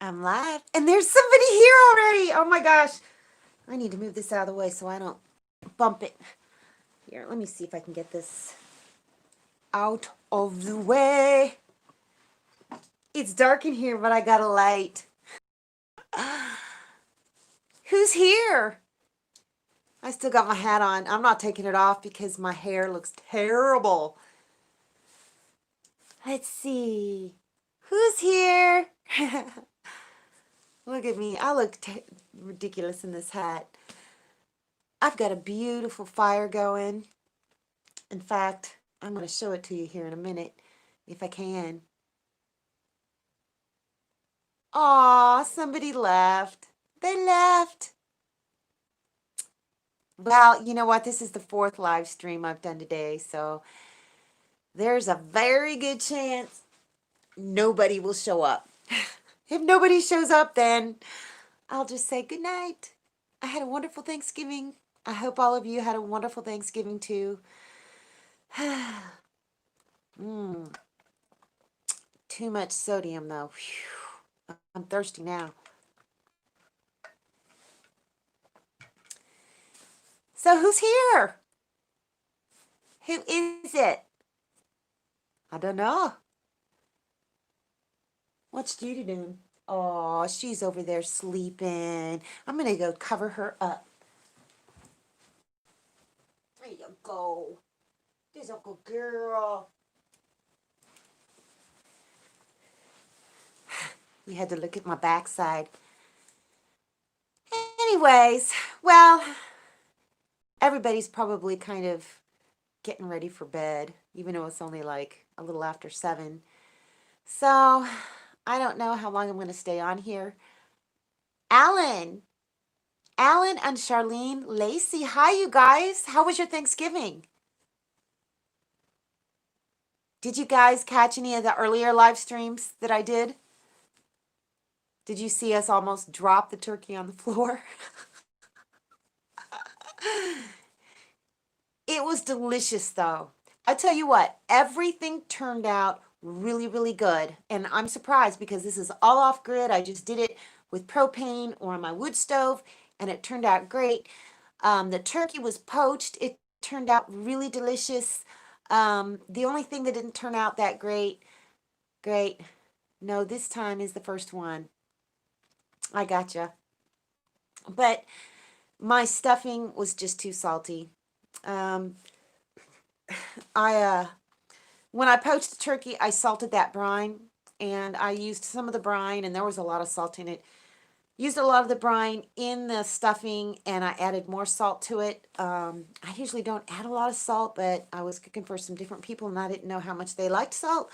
I'm live. And there's somebody here already. Oh my gosh. I need to move this out of the way so I don't bump it. Here, let me see if I can get this out of the way. It's dark in here, but I got a light. Who's here? I still got my hat on. I'm not taking it off because my hair looks terrible. Let's see. Who's here? Look at me. I look ridiculous in this hat. I've got a beautiful fire going. In fact, I'm going to show it to you here in a minute, if I can. Aw, somebody left. They left. Well, you know what? This is the 4th live stream I've done today, so there's a very good chance nobody will show up. If nobody shows up, then I'll just say good night. I had a wonderful Thanksgiving. I hope all of you had a wonderful Thanksgiving too. Too much sodium though. Whew. I'm thirsty now. So who's here? Who is it? I don't know. What's Judy doing? Oh, she's over there sleeping. I'm going to go cover her up. There you go. There's a good girl. You had to look at my backside. Anyways, well, everybody's probably kind of getting ready for bed, even though it's only like a little after 7. So I don't know how long I'm going to stay on here. Alan and Charlene Lacey. Hi, you guys. How was your Thanksgiving? Did you guys catch any of the earlier live streams that I did? Did you see us almost drop the turkey on the floor? It was delicious, though. I tell you what, everything turned out really, really good. And I'm surprised because this is all off grid. I just did it with propane or on my wood stove, and it turned out great. The turkey was poached. It turned out really delicious. The only thing that didn't turn out that great, no, this time is the first one. I gotcha. But my stuffing was just too salty. I when I poached the turkey, I salted that brine, and I used some of the brine, and there was a lot of salt in it. Used a lot of the brine in the stuffing, and I added more salt to it. I usually don't add a lot of salt, but I was cooking for some different people, and I didn't know how much they liked salt.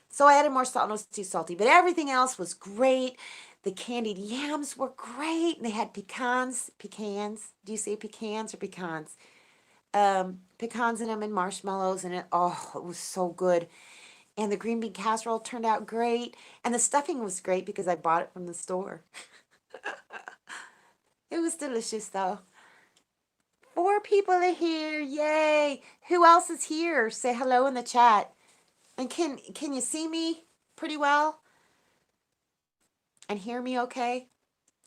So I added more salt, and it was too salty. But everything else was great. The candied yams were great. And they had pecans. Do you say pecans or pecans? Pecans in them and marshmallows, and it was so good. And the green bean casserole turned out great. And the stuffing was great because I bought it from the store. It was delicious, though. 4 people are here. Yay. Who else is here? Say hello in the chat. And can you see me pretty well? And hear me okay?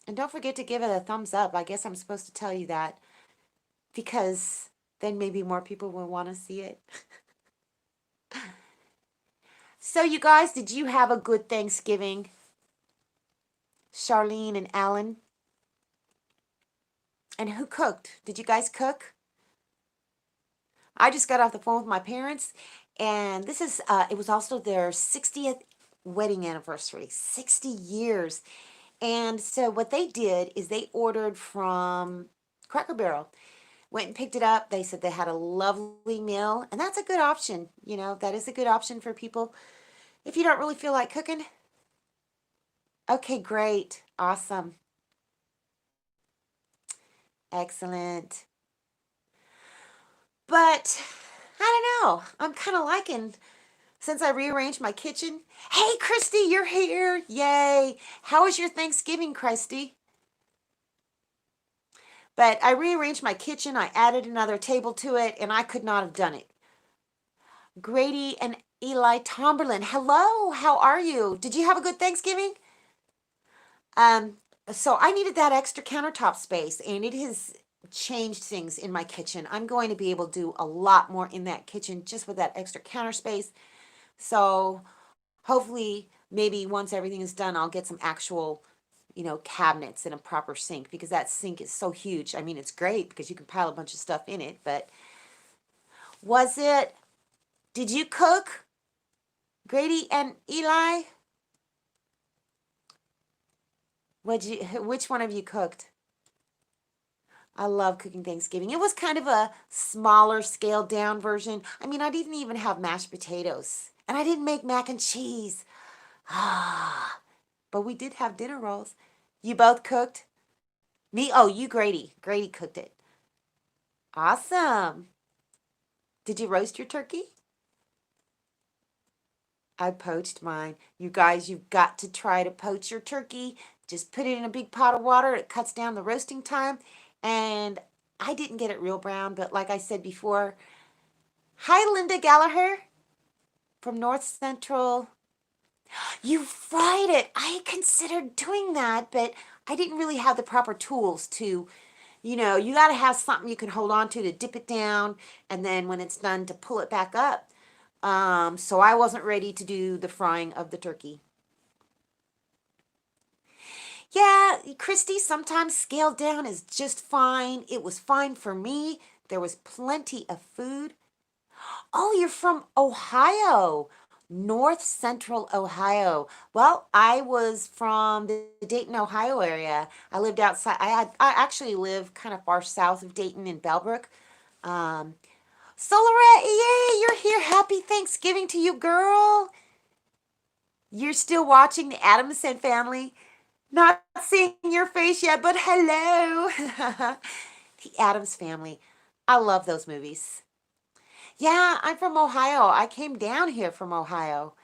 And don't forget to give it a thumbs up. I guess I'm supposed to tell you that, because then maybe more people will want to see it. So you guys, did you have a good Thanksgiving? Charlene and Alan? And who cooked? Did you guys cook? I just got off the phone with my parents, and this is, it was also their 60th wedding anniversary, 60 years. And so what they did is they ordered from Cracker Barrel, went and picked it up. They said they had a lovely meal, and that's a good option. You know, that is a good option for people if you don't really feel like cooking. Okay, great. Awesome. Excellent. But I don't know. I'm kind of liking, since I rearranged my kitchen. Hey, Christy, you're here. Yay. How was your Thanksgiving, Christy? But I rearranged my kitchen. I added another table to it, and I could not have done it. Grady and Eli Tomberlin. Hello. How are you? Did you have a good Thanksgiving? Um, so I needed that extra countertop space, and it has changed things in my kitchen. I'm going to be able to do a lot more in that kitchen just with that extra counter space. So hopefully, maybe once everything is done, I'll get some actual, cabinets and a proper sink because that sink is so huge. I mean, it's great because you can pile a bunch of stuff in it, but was it, did you cook, Grady and Eli? Which one of you cooked? I love cooking Thanksgiving. It was kind of a smaller, scaled down version. I mean, I didn't even have mashed potatoes, and I didn't make mac and cheese. Ah, but we did have dinner rolls. You both cooked? Me? Oh, you, Grady. Grady cooked it. Awesome. Did you roast your turkey? I poached mine. You guys, you've got to try to poach your turkey. Just put it in a big pot of water. It cuts down the roasting time. And I didn't get it real brown, but like I said before, hi, Linda Gallagher from North Central. You fried it. I considered doing that, but I didn't really have the proper tools to, you got to have something you can hold on to dip it down, and then when it's done to pull it back up. So I wasn't ready to do the frying of the turkey. Yeah, Christy, sometimes scaled down is just fine. It was fine for me. There was plenty of food. Oh, you're from Ohio, North Central Ohio. Well, I was from the Dayton, Ohio area. I lived outside. I actually live kind of far south of Dayton in Bellbrook. Um, Solarette, yay, you're here. Happy Thanksgiving to you, girl. You're still watching the Adamson Family. Not seeing your face yet, but hello. The Addams Family. I love those movies. Yeah, I'm from Ohio. I came down here from Ohio.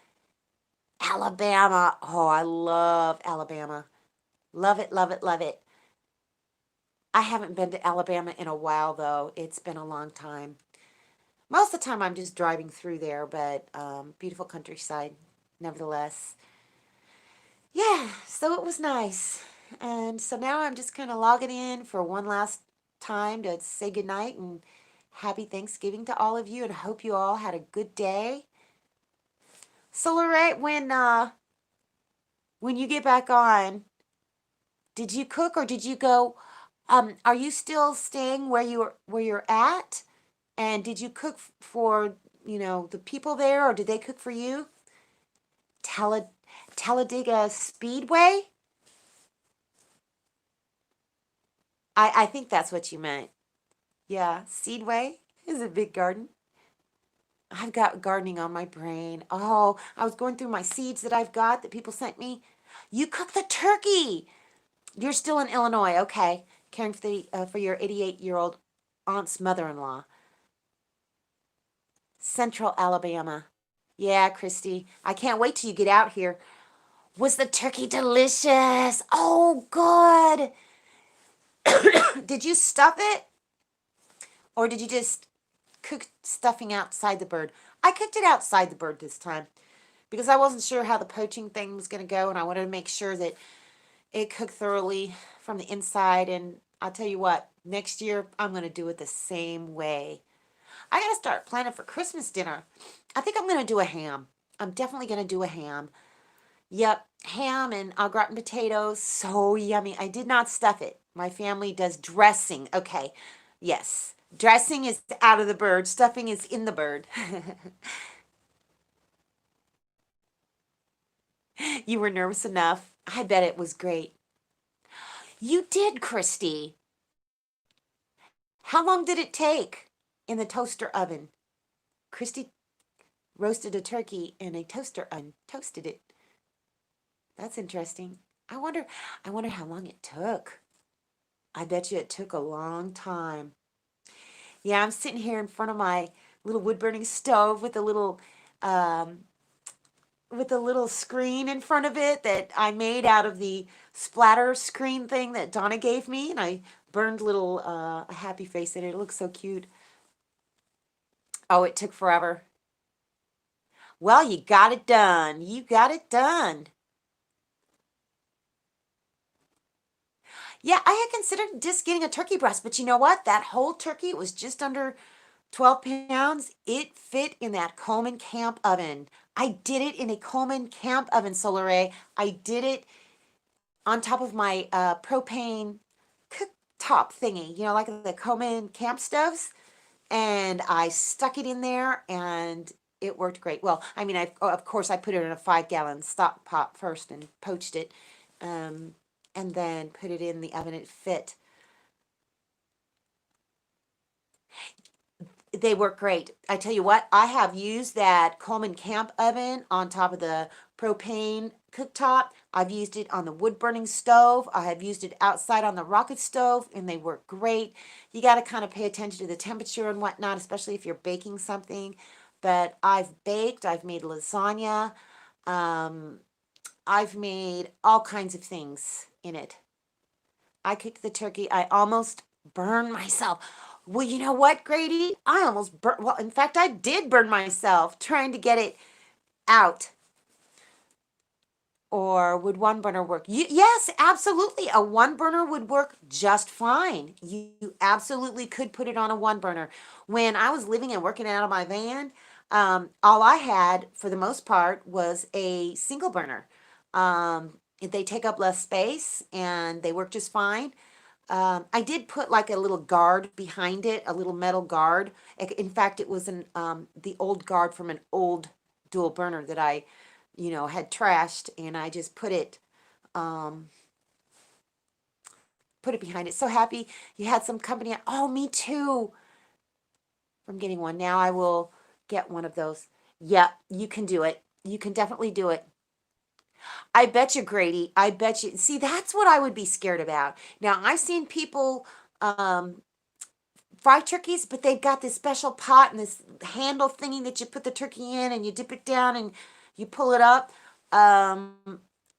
Alabama. Oh, I love Alabama. Love it, love it, love it. I haven't been to Alabama in a while, though. It's been a long time. Most of the time, I'm just driving through there, but beautiful countryside, nevertheless. Yeah, so it was nice. And so now I'm just kind of logging in for one last time to say goodnight and happy Thanksgiving to all of you, and hope you all had a good day. So Lorette, when you get back on, did you cook or did you go? Are you still staying where you're at? And did you cook for the people there, or did they cook for you? Tala, Talladega Speedway. I think that's what you meant. Yeah, Seedway is a big garden. I've got gardening on my brain. Oh, I was going through my seeds that I've got that people sent me. You cook the turkey. You're still in Illinois, okay? Caring for your 88-year-old aunt's mother-in-law. Central Alabama. Yeah, Christy. I can't wait till you get out here. Was the turkey delicious? Oh, good. Did you stuff it? Or did you just cook stuffing outside the bird? I cooked it outside the bird this time because I wasn't sure how the poaching thing was going to go, and I wanted to make sure that it cooked thoroughly from the inside. And I'll tell you what, next year I'm going to do it the same way. I got to start planning for Christmas dinner. I think I'm going to do a ham. I'm definitely going to do a ham. Yep, ham and au gratin potatoes. So yummy. I did not stuff it. My family does dressing. Okay, yes. Dressing is out of the bird. Stuffing is in the bird. You were nervous enough. I bet it was great. You did, Christy. How long did it take in the toaster oven? Christy roasted a turkey in a toaster oven, toasted it. That's interesting. I wonder how long it took. I bet you it took a long time. Yeah, I'm sitting here in front of my little wood burning stove um, with a little screen in front of it that I made out of the splatter screen thing that Donna gave me, and I burned little a happy face in it. It looks so cute. Oh, it took forever. Well, you got it done. You got it done. Yeah, I had considered just getting a turkey breast, but you know what? That whole turkey was just under 12 pounds. It fit in that Coleman camp oven. I did it in a Coleman camp oven, Solaré. I did it on top of my propane cooktop thingy, like the Coleman camp stoves. And I stuck it in there and it worked great. Well, I mean, of course, I put it in a 5-gallon stock pot first and poached it, um, and then put it in the oven. It fit. They work great. I tell you what, I have used that Coleman camp oven on top of the propane cooktop. I've used it on the wood burning stove. I have used it outside on the rocket stove, and they work great. You got to kind of pay attention to the temperature and whatnot, especially if you're baking something. But I've baked, I've made lasagna, um, I've made all kinds of things in it. I cooked the turkey. I almost burned myself. Well, you know what, Grady? I almost burned. Well, in fact, I did burn myself trying to get it out. Or would one burner work? Yes, absolutely. A one burner would work just fine. You absolutely could put it on a one burner. When I was living and working out of my van, all I had for the most part was a single burner. They take up less space and they work just fine. I did put like a little guard behind it, a little metal guard. In fact, it was the old guard from an old dual burner that I, had trashed, and I just um, put it behind it. So happy you had some company. Oh, me too. From getting one. Now I will get one of those. Yep, you can do it. You can definitely do it. I bet you, Grady. I bet you. See, that's what I would be scared about. Now, I've seen people fry turkeys, but they've got this special pot and this handle thingy that you put the turkey in and you dip it down and you pull it up. Um,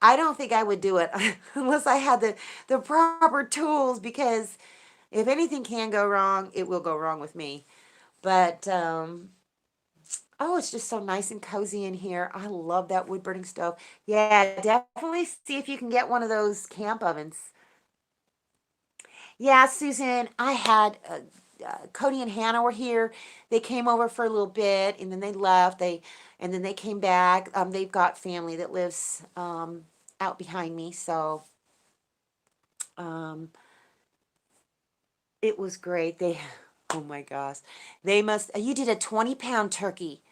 I don't think I would do it unless I had the proper tools, because if anything can go wrong, it will go wrong with me. But oh, it's just so nice and cozy in here. I love that wood burning stove. Yeah, definitely see if you can get one of those camp ovens. Yeah, Susan, I had Cody and Hannah were here. They came over for a little bit and then they left. And then they came back. They've got family that lives out behind me, so um, it was great. Oh my gosh, they must. You did a 20-pound turkey.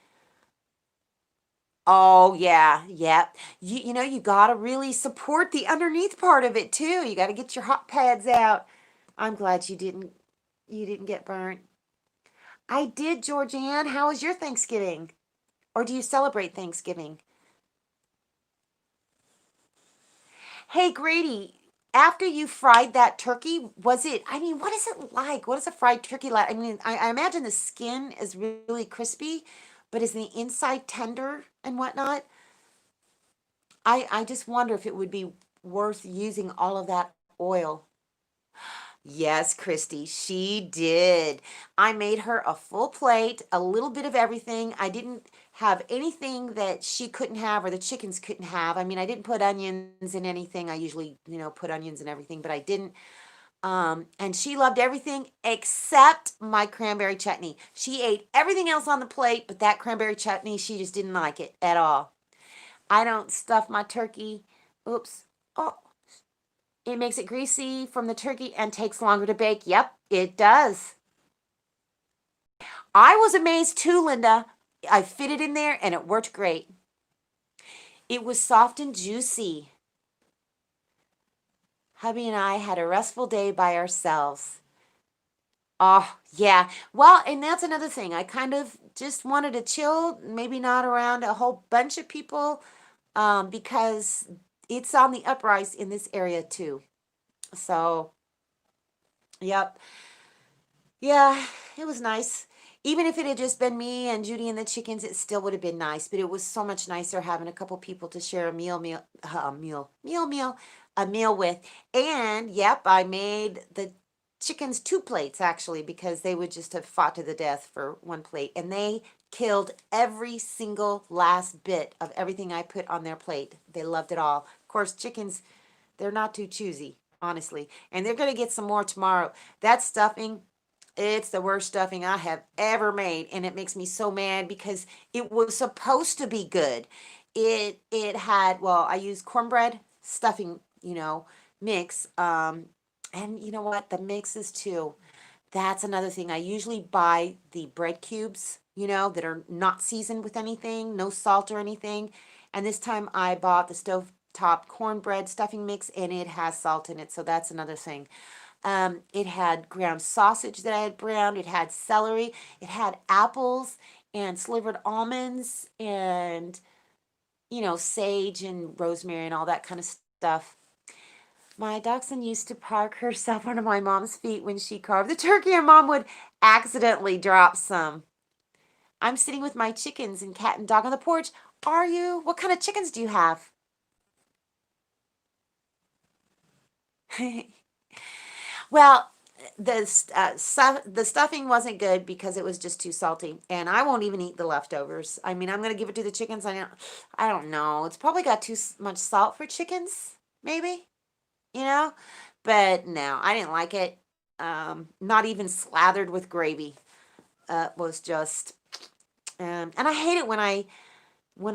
Oh yeah, yeah. You gotta really support the underneath part of it too. You gotta get your hot pads out. I'm glad you didn't get burnt. I did, Georgianne. How was your Thanksgiving? Or do you celebrate Thanksgiving? Hey, Grady, after you fried that turkey, I mean, what is it like? What is a fried turkey like? I mean, I imagine the skin is really crispy, but is the inside tender and whatnot? I just wonder if it would be worth using all of that oil. Yes, Christy, she did. I made her a full plate, a little bit of everything. I didn't have anything that she couldn't have or the chickens couldn't have. I mean, I didn't put onions in anything. I usually, put onions in everything, but I didn't. And she loved everything except my cranberry chutney. She ate everything else on the plate, but that cranberry chutney, she just didn't like it at all. I don't stuff my turkey. Oops. Oh, it makes it greasy from the turkey and takes longer to bake. Yep, it does. I was amazed too, Linda. I fit it in there and it worked great. It was soft and juicy. Hubby and I had a restful day by ourselves. Oh, yeah. Well, and that's another thing. I kind of just wanted to chill, maybe not around a whole bunch of people, because it's on the uprise in this area too. So, yep. Yeah, it was nice. Even if it had just been me and Judy and the chickens, it still would have been nice. But it was so much nicer having a couple people to share a meal with. And yep, I made the chickens 2 plates actually, because they would just have fought to the death for 1 plate. And they killed every single last bit of everything I put on their plate. They loved it all. Of course, chickens, they're not too choosy. honestly. And they're going to get some more tomorrow. That stuffing, it's the worst stuffing I have ever made, and it makes me so mad because it was supposed to be good. It had, well, I used cornbread stuffing, mix. And you know what? The mixes too. That's another thing. I usually buy the bread cubes, that are not seasoned with anything, no salt or anything. And this time I bought the stovetop cornbread stuffing mix, and it has salt in it. So that's another thing. It had ground sausage that I had browned. It had celery. It had apples and slivered almonds and, sage and rosemary and all that kind of stuff. My dachshund used to park herself under my mom's feet when she carved the turkey, and mom would accidentally drop some. I'm sitting with my chickens and cat and dog on the porch. Are you? What kind of chickens do you have? Well, the stuffing wasn't good because it was just too salty, and I won't even eat the leftovers. I mean, I'm gonna give it to the chickens. I don't know. It's probably got too much salt for chickens, maybe. you know? But no, I didn't like it. Not even slathered with gravy. Was just, and I hate it when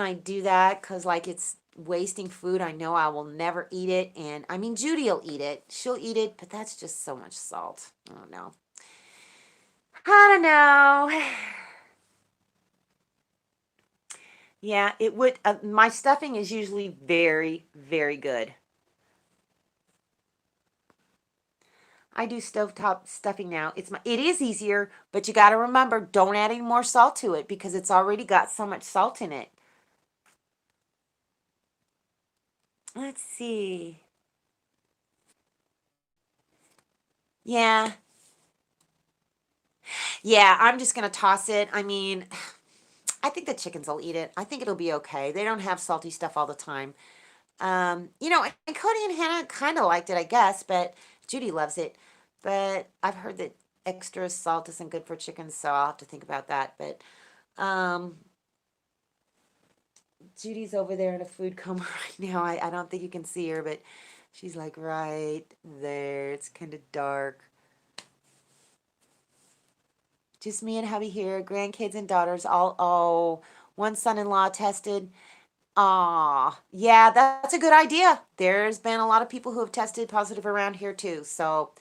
I do that because like it's wasting food. I know I will never eat it, and I mean Judy will eat it. She'll eat it, but that's just so much salt. I don't know. I don't know. Yeah, it would. My stuffing is usually very, very good. I do stovetop stuffing now. It is easier, but you got to remember, don't add any more salt to it because it's already got so much salt in it. Let's see. Yeah. Yeah, I'm just going to toss it. I mean, I think the chickens will eat it. I think it'll be okay. They don't have salty stuff all the time. And Cody and Hannah kind of liked it, I guess, but Judy loves it. But I've heard that extra salt isn't good for chickens, so I'll have to think about that. But um, Judy's over there in a food coma right now. I don't think you can see her, but she's like right there. It's kind of dark. Just me and hubby here, grandkids and daughters. One son-in-law tested. Aw, yeah, that's a good idea. There's been a lot of people who have tested positive around here too. So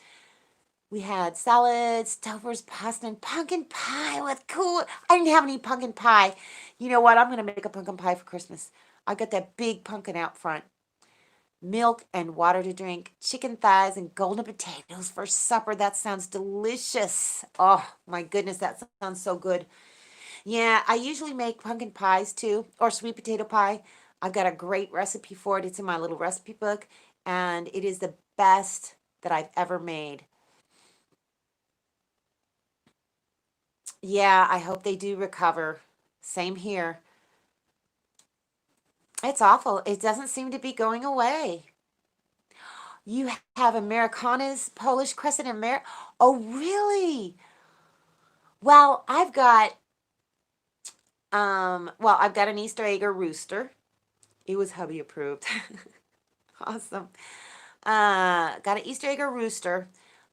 we had salads, Stouffer's pasta, and pumpkin pie with cool. I didn't have any pumpkin pie. You know what? I'm gonna make a pumpkin pie for Christmas. I got that big pumpkin out front. Milk and water to drink, chicken thighs and golden potatoes for supper. That sounds delicious. Oh my goodness, that sounds so good. Yeah, I usually make pumpkin pies too, or sweet potato pie. I've got a great recipe for it. It's in my little recipe book, and it is the best that I've ever made. Yeah, I hope they do recover. Same here. It's awful. It doesn't seem to be going away. You have Americana's Polish Crescent Oh, really? Well, I've got an Easter egg rooster. It was hubby approved. Awesome. Got an Easter egg rooster.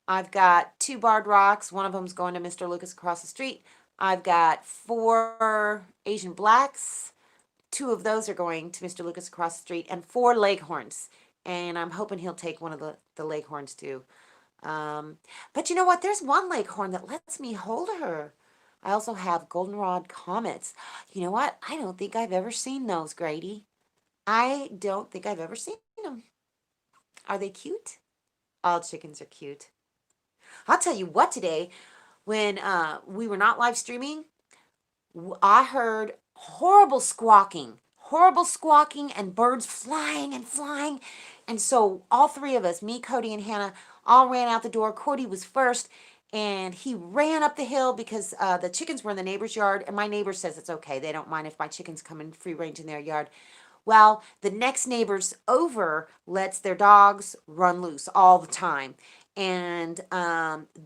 I've got two barred rocks. One of them's going to Mr. Lucas across the street. I've got four Asian blacks. Two of those are going to Mr. Lucas across the street, and four leghorns. And I'm hoping he'll take one of the leghorns too. Um, but you know what? There's one leghorn that lets me hold her. I also have goldenrod comets. You know what? I don't think I've ever seen those, Grady. I don't think I've ever seen them. Are they cute? All chickens are cute. I'll tell you what today, when we were not live streaming, I heard horrible squawking, and birds flying and flying. And so all three of us, me, Cody, and Hannah, all ran out the door. Cody was first, and he ran up the hill because the chickens were in the neighbor's yard. And my neighbor says it's okay. They don't mind if my chickens come in free range in their yard. Well, the next neighbors over lets their dogs run loose all the time. and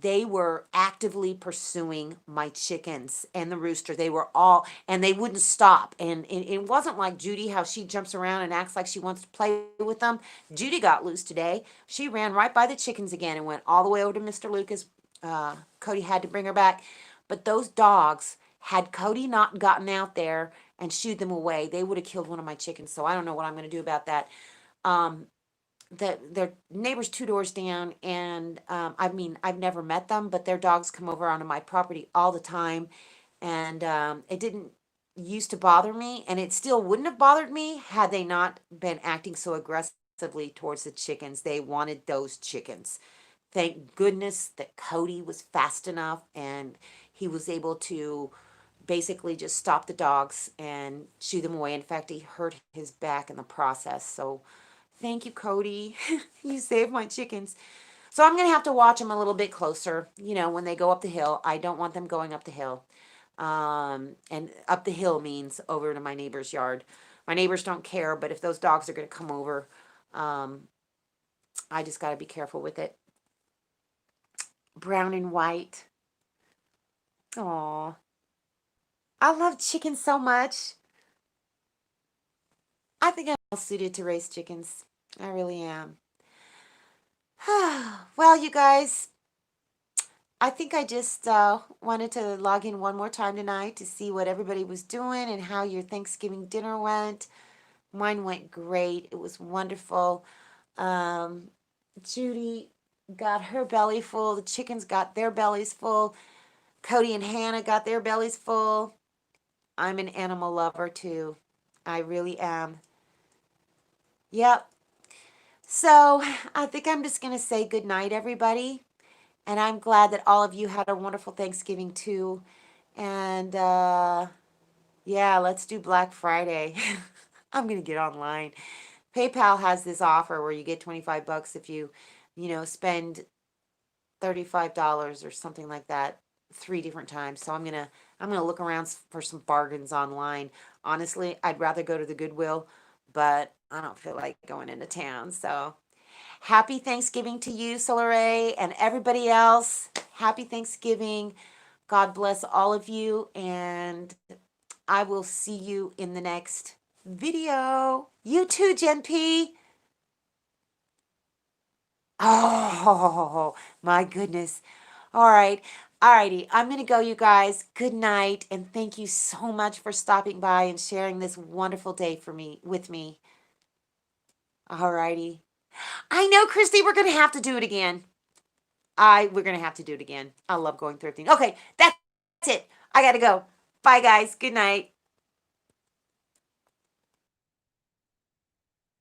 they were actively pursuing my chickens and the rooster. They were all, and they wouldn't stop. And it wasn't like Judy, how she jumps around and acts like she wants to play with them. Judy got loose today. She ran right by the chickens again and went all the way over to Mr. Lucas. Cody had to bring her back. But those dogs, had Cody not gotten out there and shooed them away, they would have killed one of my chickens. So I don't know what I'm going to do about that. Um, their neighbors 2 doors down, and I mean, I've never met them, but their dogs come over onto my property all the time, and it didn't used to bother me, and it still wouldn't have bothered me had they not been acting so aggressively towards the chickens. They wanted those chickens. Thank goodness that Cody was fast enough, and he was able to basically just stop the dogs and shoo them away. In fact, he hurt his back in the process. So thank you, Cody. You saved my chickens. So I'm going to have to watch them a little bit closer, when they go up the hill. I don't want them going up the hill. And up the hill means over to my neighbor's yard. My neighbors don't care, but if those dogs are going to come over, I just got to be careful with it. Brown and white. Aw. I love chickens so much. I think I'm well suited to raise chickens. I really am. Well, you guys, I think I just wanted to log in one more time tonight to see what everybody was doing and how your Thanksgiving dinner went. Mine went great. It was wonderful. Um, Judy got her belly full. The chickens got their bellies full. Cody and Hannah got their bellies full. I'm an animal lover too. I really am. Yep. So I think I'm just going to say good night, everybody. And I'm glad that all of you had a wonderful Thanksgiving too. And yeah, let's do Black Friday. I'm going to get online. PayPal has this offer where you get 25 bucks if you, spend $35 or something like that 3 different times. So I'm going to look around for some bargains online. Honestly, I'd rather go to the Goodwill, but I don't feel like going into town. So happy Thanksgiving to you, Soleray, and everybody else. Happy Thanksgiving. God bless all of you, and I will see you in the next video. You too, Jen P. Oh, my goodness. All right. Alrighty. I'm going to go, you guys. Good night, and thank you so much for stopping by and sharing this wonderful day with me. Alrighty. I know, Christy, we're going to have to do it again. We're going to have to do it again. I love going through things. Okay, that's it. I got to go. Bye, guys. Good night.